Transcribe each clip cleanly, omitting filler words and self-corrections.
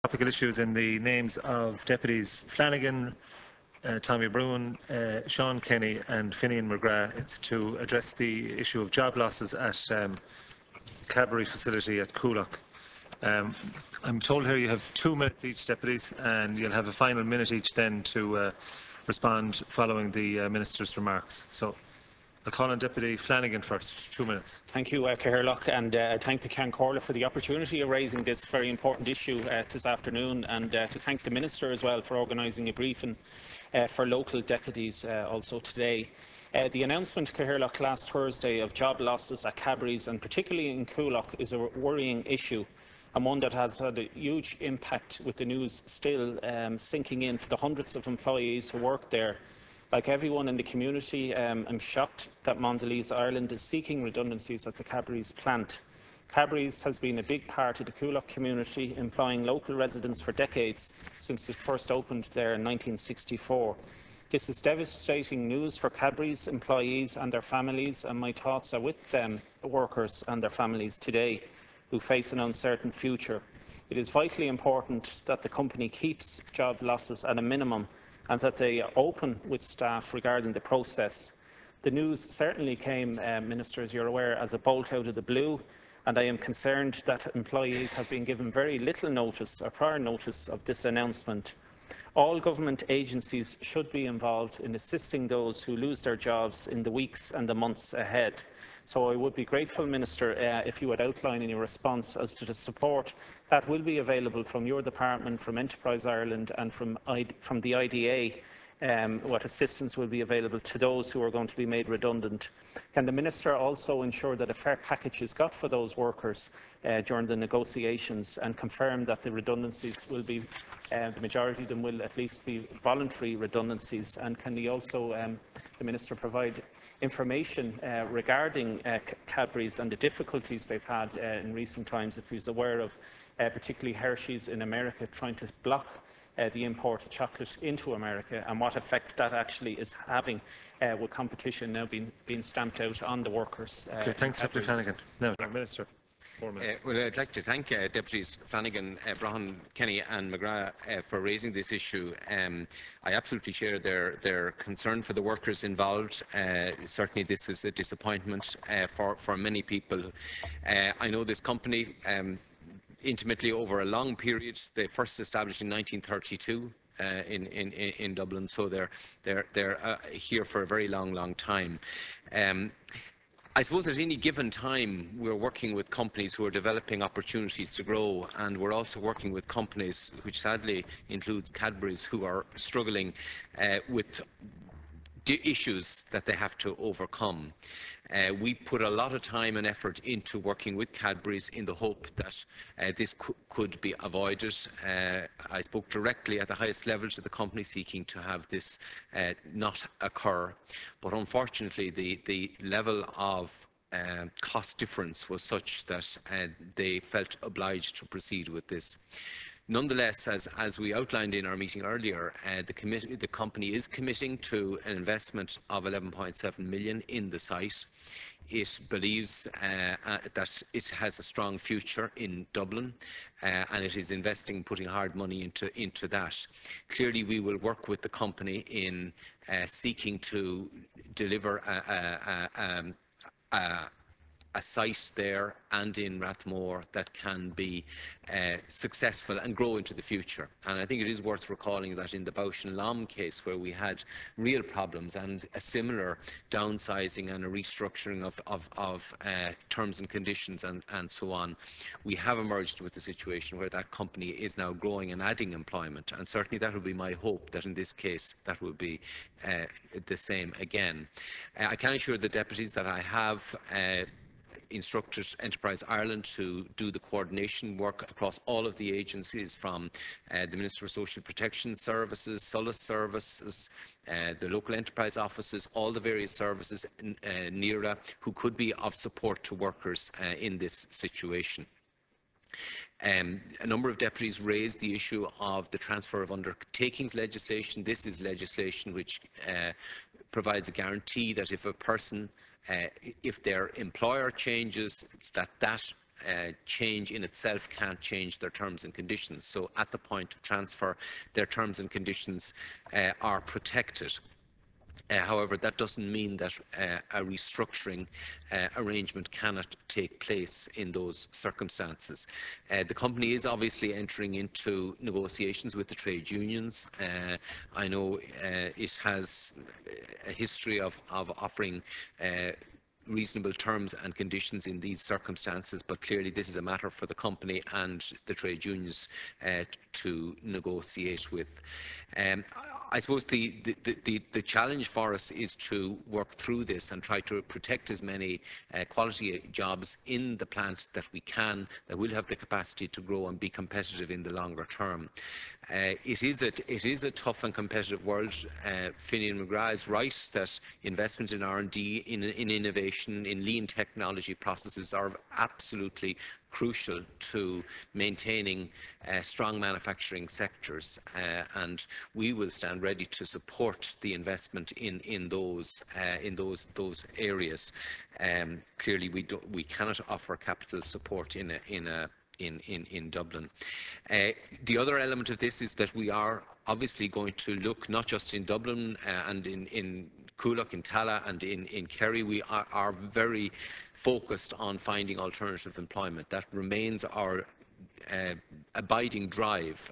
Topical issues in the names of Deputies Flanagan, Tommy Bruton, Sean Kenny and Finian McGrath. It's to address the issue of job losses at Cadbury facility at Coolock. I'm told here you have 2 minutes each, deputies, and you'll have a final minute each then to respond following the Minister's remarks. So I'll call on Deputy Flanagan first. 2 minutes. Thank you, Coolock, and thank the Ceann Comhairle for the opportunity of raising this very important issue this afternoon, and to thank the Minister as well for organising a briefing for local deputies also today. The announcement, Comhairle, last Thursday of job losses at Cadbury's and particularly in Coolock is a worrying issue, and one that has had a huge impact, with the news still sinking in for the hundreds of employees who work there. Like everyone in the community, I'm shocked that Mondelez Ireland is seeking redundancies at the Cadbury's plant. Cadbury's has been a big part of the Coolock community, employing local residents for decades, since it first opened there in 1964. This is devastating news for Cadbury's employees and their families, and my thoughts are with them, the workers and their families today, who face an uncertain future. It is vitally important that the company keeps job losses at a minimum, and that they are open with staff regarding the process. The news certainly came, Minister, as you're aware, as a bolt out of the blue, and I am concerned that employees have been given very little notice or prior notice of this announcement. All government agencies should be involved in assisting those who lose their jobs in the weeks and the months ahead. So I would be grateful, Minister, if you would outline in your response as to the support that will be available from your department, from Enterprise Ireland and from the IDA, what assistance will be available to those who are going to be made redundant. Can the Minister also ensure that a fair package is got for those workers during the negotiations, and confirm that the redundancies will be, the majority of them will at least be voluntary redundancies? And can he also, the Minister, provide information regarding Cadbury's and the difficulties they've had in recent times, if he's aware of particularly Hershey's in America trying to block the import of chocolate into America, and what effect that actually is having with competition now being stamped out on the workers. Okay, thanks, Deputy Flanagan. Now, Minister. 4 minutes. Well, I'd like to thank Deputies Flanagan, Bruton, Kenny and McGrath for raising this issue. I absolutely share their concern for the workers involved. Certainly this is a disappointment for many people. I know this company intimately over a long period. They first established in 1932 in Dublin, so they're here for a very long time. I suppose at any given time we're working with companies who are developing opportunities to grow, and we're also working with companies, which sadly includes Cadbury's, who are struggling with issues that they have to overcome. We put a lot of time and effort into working with Cadbury's in the hope that this could be avoided. I spoke directly at the highest level to the company seeking to have this not occur, but unfortunately the level of cost difference was such that they felt obliged to proceed with this. Nonetheless, as we outlined in our meeting earlier, the company is committing to an investment of 11.7 million in the site. It believes that it has a strong future in Dublin, and it is investing, putting hard money into that. Clearly, we will work with the company in seeking to deliver a site there and in Rathmore that can be successful and grow into the future. And I think it is worth recalling that in the Bausch and Lomb case, where we had real problems and a similar downsizing and a restructuring of terms and conditions and so on, we have emerged with a situation where that company is now growing and adding employment. And certainly that would be my hope, that in this case that will be the same again. I can assure the deputies that I have instructed Enterprise Ireland to do the coordination work across all of the agencies, from the Minister for Social Protection Services, Solace Services, the local enterprise offices, all the various services, NERA, who could be of support to workers in this situation. A number of deputies raised the issue of the transfer of undertakings legislation. This is legislation which provides a guarantee that if a person if their employer changes, that change in itself can't change their terms and conditions. So at the point of transfer, their terms and conditions are protected. However, that doesn't mean that a restructuring arrangement cannot take place in those circumstances. The company is obviously entering into negotiations with the trade unions. I know it has a history of offering reasonable terms and conditions in these circumstances, but clearly this is a matter for the company and the trade unions to negotiate with. I suppose the challenge for us is to work through this and try to protect as many quality jobs in the plant that we can, that will have the capacity to grow and be competitive in the longer term. It is a tough and competitive world. Finian McGrath is right that investment in R&D, in innovation, in lean technology processes are absolutely crucial to maintaining strong manufacturing sectors, and we will stand ready to support the investment in those areas. Clearly, we cannot offer capital support in Dublin. The other element of this is that we are obviously going to look not just in Dublin and in Coolock, in Tala and in Kerry. We are very focused on finding alternative employment. That remains our abiding drive.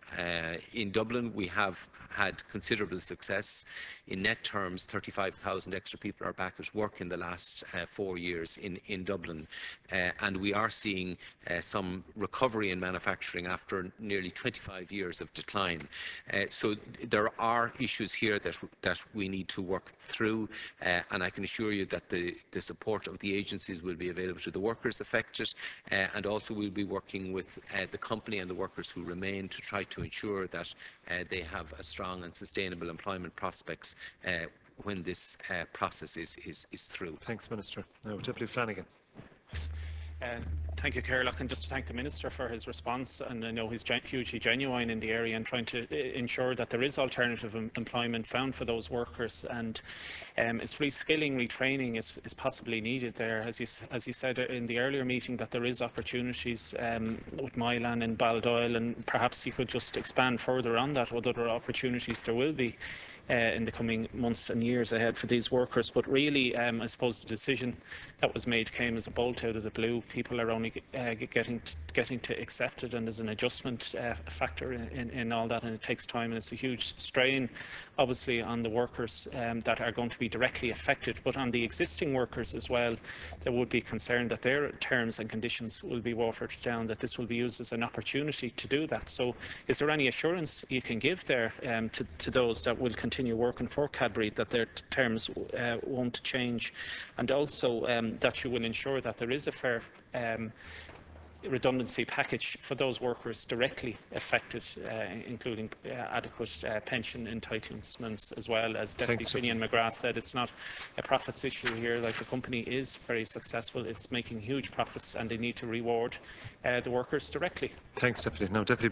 In Dublin, we have had considerable success. In net terms, 35,000 extra people are back at work in the last 4 years in Dublin. And we are seeing some recovery in manufacturing after nearly 25 years of decline. So there are issues here that we need to work through, and I can assure you that the support of the agencies will be available to the workers affected, and also we'll be working with the company and the workers who remain to try to ensure that they have a strong and sustainable employment prospects when this process is through. Thanks, Minister. Now, Deputy Flanagan. Thank you, Coolock, and just to thank the Minister for his response. And I know he's hugely genuine in the area and trying to ensure that there is alternative employment found for those workers. And it's reskilling, retraining is possibly needed there. As you said in the earlier meeting, that there is opportunities with Milan and Baldoyle, and perhaps you could just expand further on that, what other opportunities there will be in the coming months and years ahead for these workers. But really, I suppose the decision that was made came as a bolt out of the blue. People are only getting to accept it, and there's an adjustment factor in all that, and it takes time, and it's a huge strain, obviously, on the workers that are going to be directly affected. But on the existing workers as well, there would be concern that their terms and conditions will be watered down, that this will be used as an opportunity to do that. So is there any assurance you can give there to those that will continue working for Cadbury, that their terms won't change, and also that you will ensure that there is a fair redundancy package for those workers directly affected, including adequate pension entitlements, as well? As Deputy Finian McGrath said, it's not a profits issue here. Like, the company is very successful, it's making huge profits, and they need to reward the workers directly. Thanks, Deputy. Now, Deputy